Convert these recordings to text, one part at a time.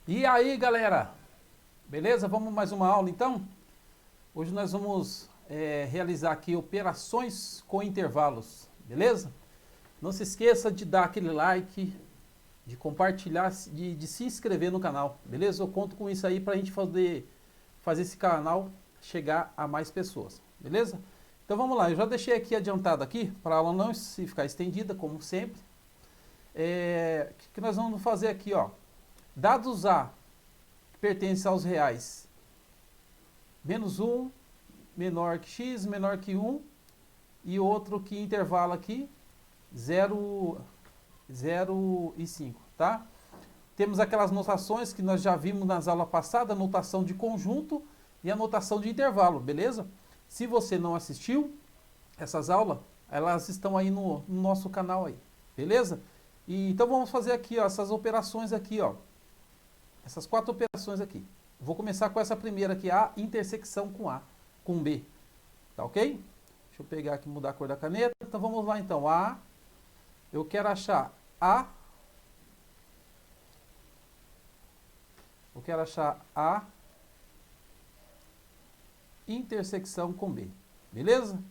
E aí, galera? Beleza? Vamos mais uma aula então? Hoje nós vamos realizar aqui operações com intervalos, beleza? Não se esqueça de dar aquele like, de compartilhar, de se inscrever no canal, beleza? Eu conto com isso aí para a gente fazer esse canal chegar a mais pessoas, beleza? Então vamos lá, eu já deixei aqui adiantado aqui, para a aula não se ficar estendida, como sempre. O que nós vamos fazer aqui, ó? Dados A pertence aos reais menos 1, menor que x, menor que 1, e outro que intervala aqui, 0, 0 e 5, tá? Temos aquelas notações que nós já vimos nas aulas passadas, notação de conjunto e a notação de intervalo, beleza? Se você não assistiu essas aulas, elas estão aí no nosso canal aí, beleza? Então vamos fazer aqui, ó, essas operações aqui, ó. Essas 4 operações aqui. Vou começar com essa primeira aqui, a intersecção com A, com B. Tá ok? Deixa eu pegar aqui, mudar a cor da caneta. Então vamos lá então. A, eu quero achar A. Eu quero achar A intersecção com B. Beleza?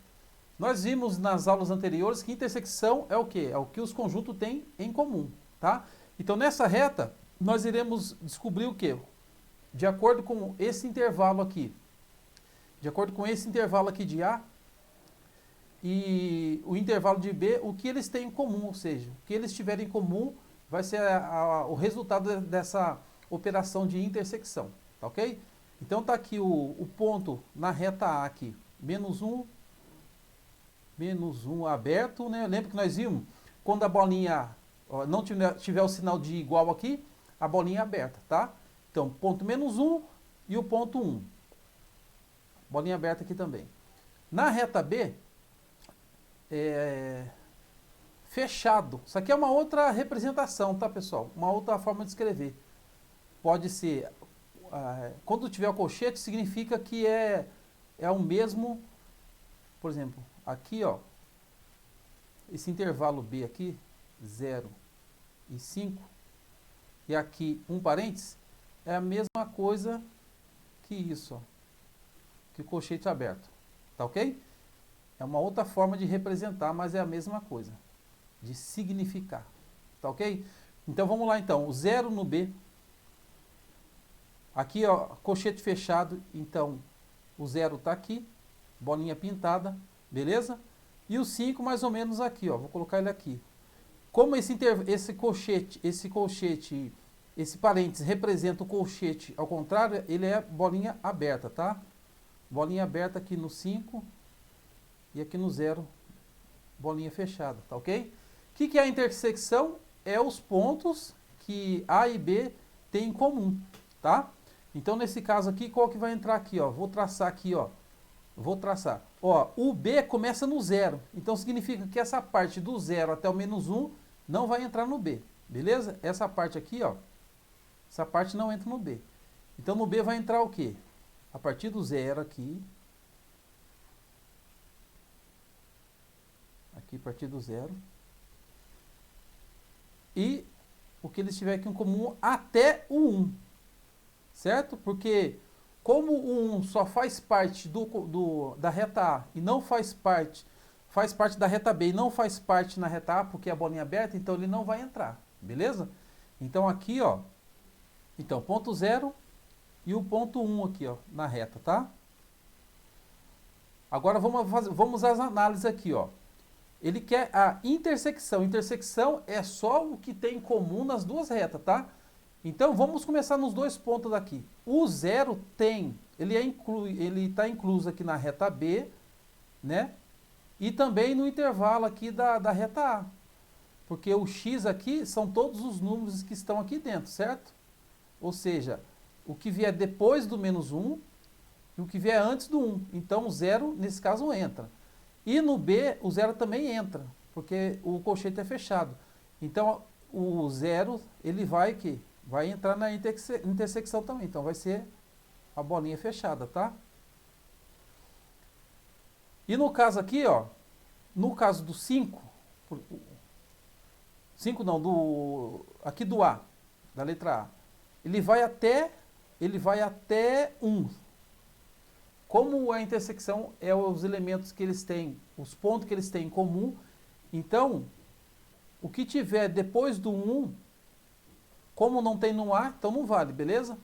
Nós vimos nas aulas anteriores que intersecção é o quê? É o que os conjuntos têm em comum, tá? Então nessa reta nós iremos descobrir o quê? De acordo com esse intervalo aqui, de acordo com esse intervalo aqui de A e o intervalo de B, o que eles têm em comum, ou seja, o que eles tiverem em comum vai ser o resultado dessa operação de intersecção, tá ok? Então tá aqui o ponto na reta A aqui, menos 1 aberto, né? Lembra que nós vimos, quando a bolinha não tiver o sinal de igual aqui, a bolinha é aberta, tá? Então, ponto menos 1 e o ponto 1. Bolinha aberta aqui também. Na reta B, fechado. Isso aqui é uma outra representação, tá, pessoal? Uma outra forma de escrever. Pode ser, quando tiver o colchete, significa que é o mesmo, por exemplo, aqui, ó, esse intervalo B aqui, 0 e 5, e aqui um parênteses, é a mesma coisa que isso, ó, que o colchete aberto, tá ok? É uma outra forma de representar, mas é a mesma coisa, de significar, tá ok? Então vamos lá então, o 0 no B, aqui ó, colchete fechado, então o 0 tá aqui, bolinha pintada, beleza? E o 5 mais ou menos aqui, ó, vou colocar ele aqui. Como esse colchete, esse parênteses representa o colchete ao contrário, ele é bolinha aberta, tá? Bolinha aberta aqui no 5 e aqui no 0, bolinha fechada, tá ok? O que é a intersecção? É os pontos que A e B têm em comum, tá? Então nesse caso aqui, qual que vai entrar aqui, ó? Vou traçar aqui, ó. Vou traçar. Ó, o B começa no 0, então significa que essa parte do 0 até o menos 1 não vai entrar no B, beleza? Essa parte aqui, ó, essa parte não entra no B. Então no B vai entrar o quê? A partir do 0 aqui, a partir do 0, e o que eles tiverem aqui em comum até o 1, certo? Porque como o 1 só faz parte da reta A e não faz parte da reta B e não faz parte na reta A porque é a bolinha aberta, então ele não vai entrar, beleza? Então aqui, ó, então ponto 0 e o ponto 1 aqui, ó, na reta, tá? Agora vamos às análises aqui, ó. Ele quer a intersecção. Intersecção é só o que tem em comum nas duas retas, tá? Então vamos começar nos dois pontos daqui. O 0 tem, ele está incluso aqui na reta B, né? E também no intervalo aqui da reta A. Porque o x aqui são todos os números que estão aqui dentro, certo? Ou seja, o que vier depois do menos 1 e o que vier antes do 1. Então o 0, nesse caso, entra. E no B, o 0 também entra, porque o colchete é fechado. Então o 0, ele vai entrar na intersecção também. Então vai ser a bolinha fechada, tá? E no caso aqui, ó, no caso do 5, 5 não, aqui do A, da letra A. ele vai até 1. Como a intersecção é os elementos que eles têm, os pontos que eles têm em comum, então, o que tiver depois do 1, como não tem no A, então não vale, beleza?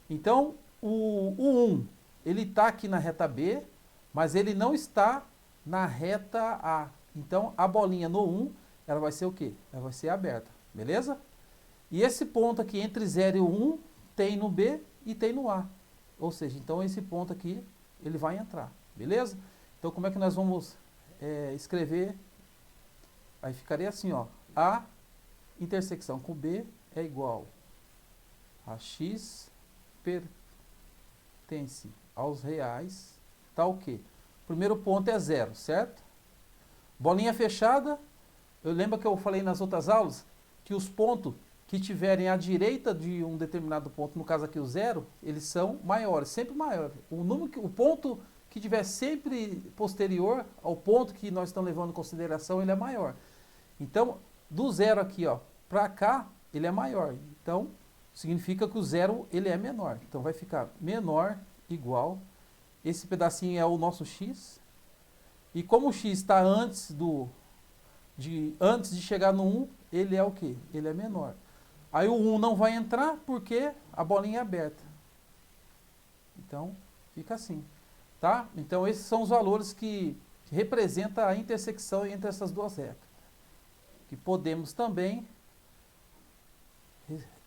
Então, o 1, ele está aqui na reta B, mas ele não está na reta A. Então, a bolinha no 1, ela vai ser o quê? Ela vai ser aberta, beleza? E esse ponto aqui entre 0 e 1 tem no B e tem no A. Ou seja, então esse ponto aqui, ele vai entrar, beleza? Então, como é que nós vamos escrever? Aí ficaria assim, ó. A intersecção com B é igual a X pertence aos reais, tá o quê? Primeiro ponto é 0, certo? Bolinha fechada, eu lembro que eu falei nas outras aulas que os pontos que tiverem à direita de um determinado ponto, no caso aqui o 0, eles são maiores, sempre maiores. O ponto que tiver sempre posterior ao ponto que nós estamos levando em consideração, ele é maior. Então, do 0 aqui, ó, para cá, ele é maior. Então, significa que o 0 ele é menor. Então, vai ficar menor igual. Esse pedacinho é o nosso x. E como o x está antes de chegar no 1, ele é o quê? Ele é menor. Aí o 1 não vai entrar porque a bolinha é aberta. Então, fica assim. Tá? Então, esses são os valores que representam a intersecção entre essas duas retas. Que podemos também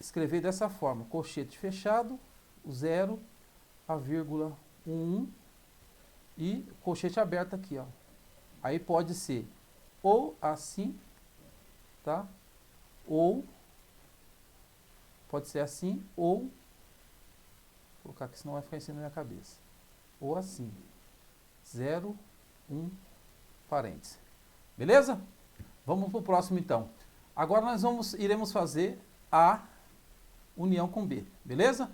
escrever dessa forma. Colchete fechado, o 0, a vírgula, o 1 e colchete aberto aqui, ó. Aí pode ser ou assim, tá? Ou pode ser assim, ou vou colocar aqui, senão vai ficar em cima da minha cabeça. Ou assim. 0, 1, parênteses. Beleza? Vamos para o próximo então. Agora nós iremos fazer a união com B, beleza?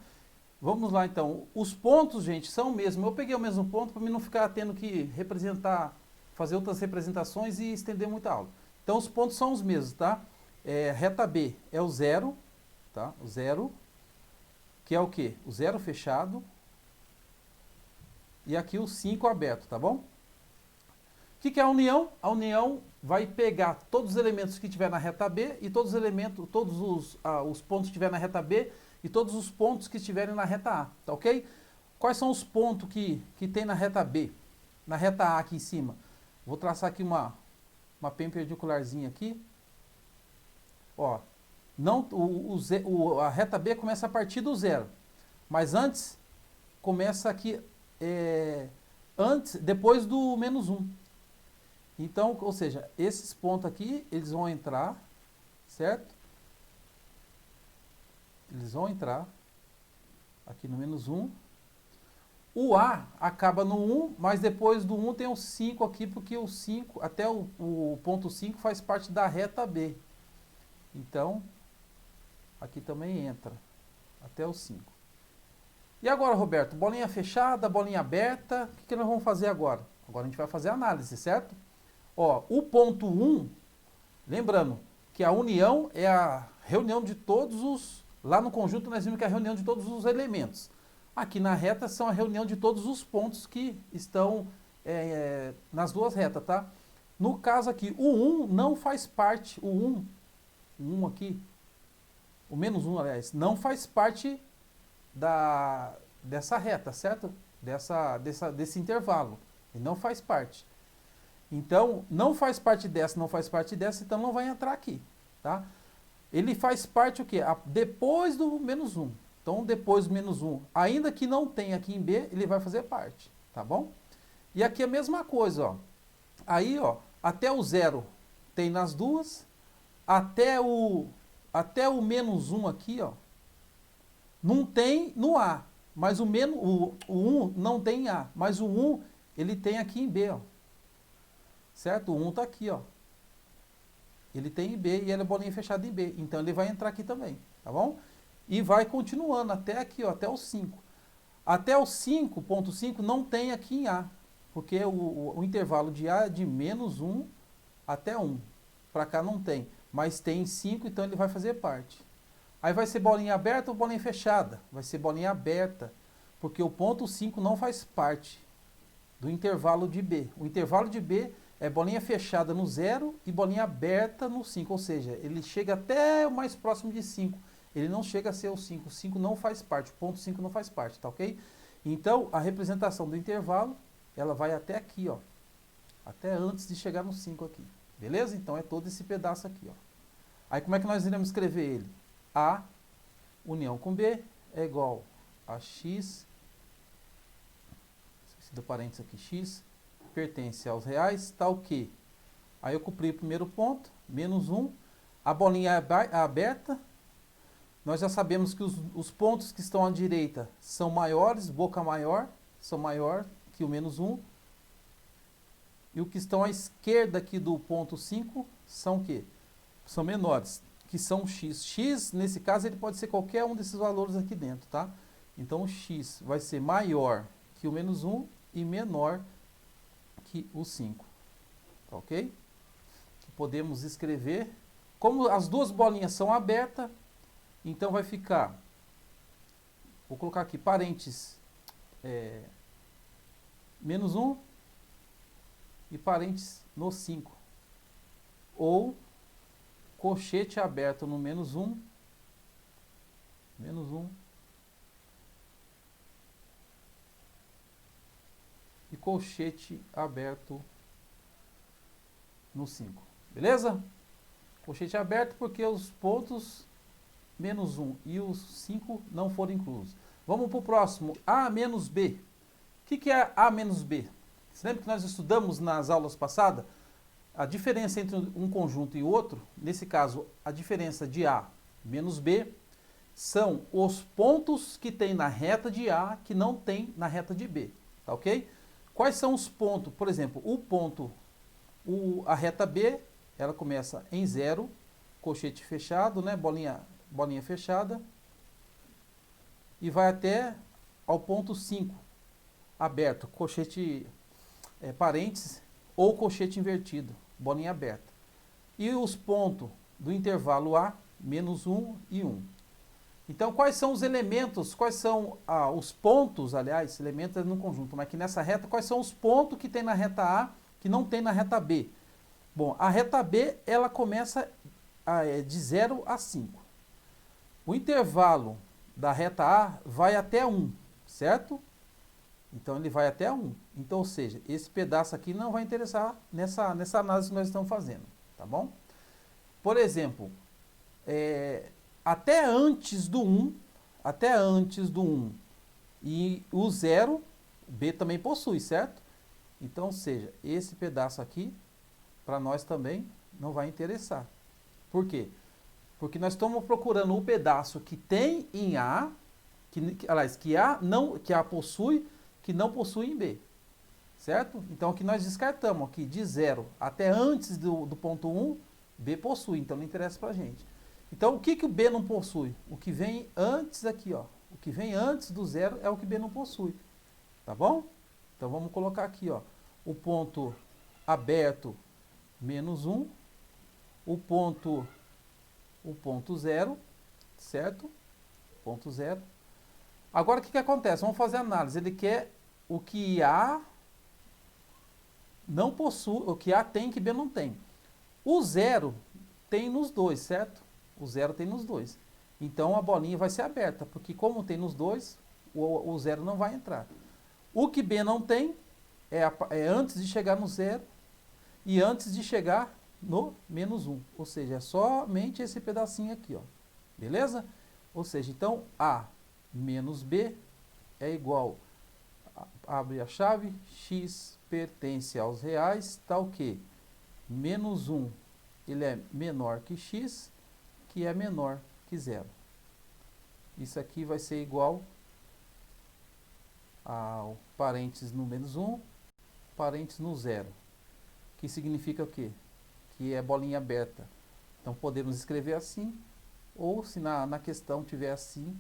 Vamos lá então. Os pontos, gente, são o mesmo. Eu peguei o mesmo ponto para mim não ficar tendo que fazer outras representações e estender muita aula. Então os pontos são os mesmos, tá? Reta B é o 0, tá? O 0, que é o quê? O 0 fechado. E aqui o 5 aberto, tá bom? O que é a união? A união vai pegar todos os elementos que tiver na reta B e todos os pontos que tiver na reta B e todos os pontos que estiverem na reta A, tá ok? Quais são os pontos que tem na reta B? Na reta A aqui em cima. Vou traçar aqui uma perpendicularzinha aqui. Ó, a reta B começa a partir do 0. Mas antes, começa aqui, depois do menos 1. Então, ou seja, esses pontos aqui, eles vão entrar, certo? Eles vão entrar aqui no menos 1. O A acaba no 1, mas depois do 1 tem o 5 aqui, porque o 5, até o ponto 5 faz parte da reta B. Então, aqui também entra, até o 5. E agora, Roberto, bolinha fechada, bolinha aberta, o que nós vamos fazer agora? Agora a gente vai fazer a análise, certo? Ó, o ponto 1, lembrando que a união é a reunião de todos os... Lá no conjunto nós vimos que é a reunião de todos os elementos. Aqui na reta são a reunião de todos os pontos que estão nas duas retas, tá? No caso aqui, o 1 não faz parte, o 1 aqui, o menos 1, aliás, não faz parte dessa reta, certo? Desse intervalo. Ele não faz parte. Então, não faz parte dessa, então não vai entrar aqui, tá? Ele faz parte o quê? Depois do menos 1. Então, depois do menos 1, ainda que não tenha aqui em B, ele vai fazer parte, tá bom? E aqui a mesma coisa, ó. Aí, ó, até o 0 tem nas duas, até o menos 1 aqui, ó, não tem no A, mas o 1 não tem em A, mas o 1 ele tem aqui em B, ó. Certo? O 1 está aqui, ó. Ele tem em B e ele é bolinha fechada em B. Então ele vai entrar aqui também, tá bom? E vai continuando até aqui, ó, até o 5. Até o 5.5 não tem aqui em A, porque o intervalo de A é de menos 1 até 1. Para cá não tem, mas tem em 5, então ele vai fazer parte. Aí vai ser bolinha aberta ou bolinha fechada? Vai ser bolinha aberta, porque o ponto 5 não faz parte do intervalo de B. O intervalo de B é bolinha fechada no 0 e bolinha aberta no 5, ou seja, ele chega até o mais próximo de 5. Ele não chega a ser o 5. O 5 não faz parte, o ponto 5 não faz parte, tá ok? Então, a representação do intervalo, ela vai até aqui, ó. Até antes de chegar no 5 aqui. Beleza? Então, é todo esse pedaço aqui, ó. Aí, como é que nós iremos escrever ele? A união com B é igual a x, esqueci do parênteses aqui, x, pertence aos reais, tal que. Aí eu cumpri o primeiro ponto, menos 1. A bolinha é aberta. Nós já sabemos que os pontos que estão à direita são maiores, boca maior, são maior que o menos 1. E o que estão à esquerda aqui do ponto 5 são o quê? São menores, que são x. X, nesse caso, ele pode ser qualquer um desses valores aqui dentro, tá? Então, o x vai ser maior que o menos 1 e menor que o 5. Tá ok? Podemos escrever. Como as duas bolinhas são abertas, então vai ficar, vou colocar aqui, parênteses, menos 1 e parênteses no 5. Ou colchete aberto no menos 1, e colchete aberto no 5. Beleza? Colchete aberto porque os pontos menos 1 e os 5 não foram inclusos. Vamos para o próximo, A menos B. O que é A menos B? Você lembra que nós estudamos nas aulas passadas? A diferença entre um conjunto e outro, nesse caso, a diferença de A menos B, são os pontos que tem na reta de A que não tem na reta de B. Tá ok? Quais são os pontos? Por exemplo, a reta B, ela começa em 0, colchete fechado, né? Bolinha fechada, e vai até ao ponto 5, aberto, colchete, parênteses, ou colchete invertido, bolinha aberta. E os pontos do intervalo A, menos 1 e 1. Então, quais são os elementos, quais são os pontos, aliás, elementos no conjunto, mas aqui nessa reta, quais são os pontos que tem na reta A, que não tem na reta B? Bom, a reta B, ela começa de 0 a 5. O intervalo da reta A vai até 1, certo? Então, ele vai até 1. Então, ou seja, esse pedaço aqui não vai interessar nessa análise que nós estamos fazendo, tá bom? Por exemplo, até antes do 1, e o 0, B também possui, certo? Então, ou seja, esse pedaço aqui, para nós também não vai interessar. Por quê? Porque nós estamos procurando o pedaço que tem em A, que A possui, que não possui em B. Certo? Então aqui nós descartamos aqui de 0 até antes do ponto 1, B possui, então não interessa pra gente. Então o que o B não possui? O que vem antes aqui, ó. O que vem antes do 0 é o que B não possui. Tá bom? Então vamos colocar aqui, ó, o ponto aberto menos 1, o ponto 0, certo? Ponto 0. Agora o que acontece? Vamos fazer a análise. Ele quer o que A não possui, o que A tem que B não tem. O 0 tem nos dois, certo? O 0 tem nos dois. Então a bolinha vai ser aberta, porque como tem nos dois, o 0 não vai entrar. O que B não tem é antes de chegar no 0 e antes de chegar no menos 1. Ou seja, é somente esse pedacinho aqui, ó. Beleza? Ou seja, então A menos B é igual, abre a chave, x pertence aos reais, tal que menos 1 ele é menor que x, que é menor que 0. Isso aqui vai ser igual ao parênteses no menos 1, parênteses no 0. Que significa o quê? Que é bolinha aberta. Então podemos escrever assim, ou se na questão tiver assim,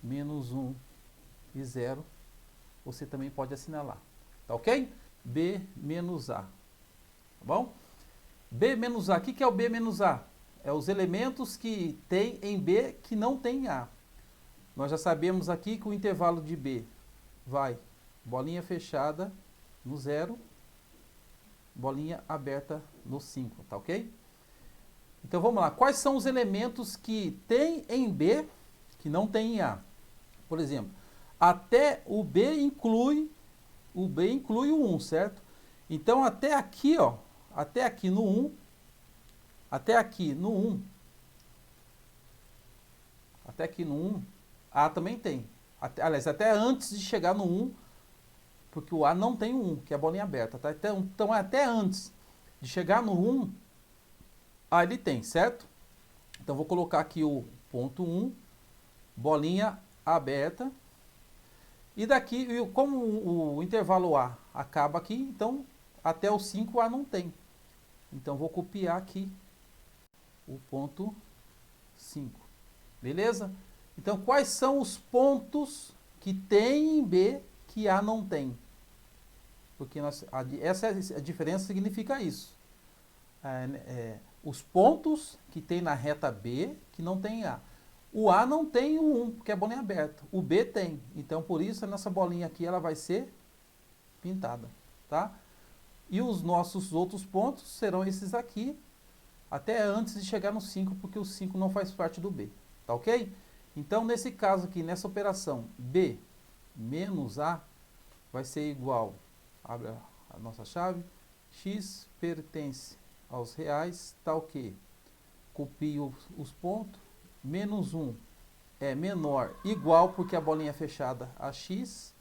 menos 1 e 0, você também pode assinalar. Tá ok? B menos A. Tá bom? B menos A. O que é o B menos A? é os elementos que tem em B que não tem em A. Nós já sabemos aqui que o intervalo de B vai bolinha fechada no 0, bolinha aberta no 5, tá ok? Então vamos lá, quais são os elementos que tem em B que não tem em A? Por exemplo, até o B inclui o 1, certo? Então até aqui, ó, até aqui no 1, até aqui no 1, até aqui no 1, A também tem. Aliás, até antes de chegar no 1, porque o A não tem o 1, que é a bolinha aberta, tá? Então até antes de chegar no 1, A ele tem, certo? Então vou colocar aqui o ponto 1, bolinha aberta. E daqui, como o intervalo A acaba aqui, então até o 5 A não tem. Então vou copiar aqui o ponto 5. Beleza? Então quais são os pontos que tem em B que A não tem? Porque essa a diferença significa isso. Os pontos que tem na reta B que não tem A. O A não tem o 1, porque é bolinha aberta. O B tem. Então, por isso, nessa bolinha aqui, ela vai ser pintada, tá? E os nossos outros pontos serão esses aqui, até antes de chegar no 5, porque o 5 não faz parte do B, tá ok? Então, nesse caso aqui, nessa operação, B menos A vai ser igual, abre a nossa chave, x pertence aos reais, tal que, copio os pontos, menos 1 é menor, igual, porque a bolinha fechada a x,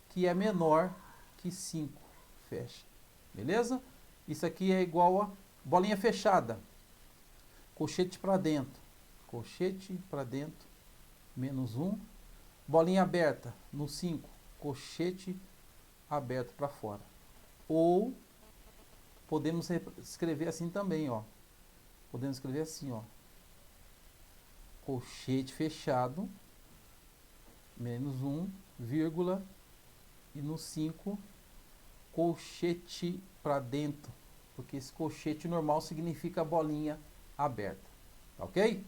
que é menor que 5, fecha, beleza? Isso aqui é igual a bolinha fechada, colchete para dentro, menos 1, bolinha aberta no 5, colchete aberto para fora. Ou podemos escrever assim também, ó. Podemos escrever assim, ó. Colchete fechado, menos 1, vírgula, e no 5, colchete para dentro, porque esse colchete normal significa bolinha aberta, tá ok?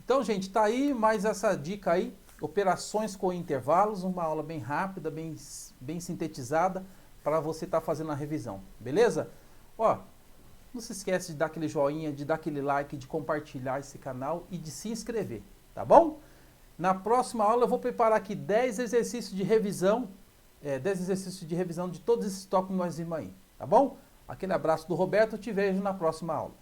Então, gente, tá aí mais essa dica aí, operações com intervalos, uma aula bem rápida, bem sintetizada, para você estar fazendo a revisão, beleza? Ó, não se esquece de dar aquele joinha, de dar aquele like, de compartilhar esse canal e de se inscrever, tá bom? Na próxima aula eu vou preparar aqui 10 exercícios de revisão, 10 exercícios de revisão de todos esses tópicos que nós vimos aí, tá bom? Aquele abraço do Roberto, te vejo na próxima aula.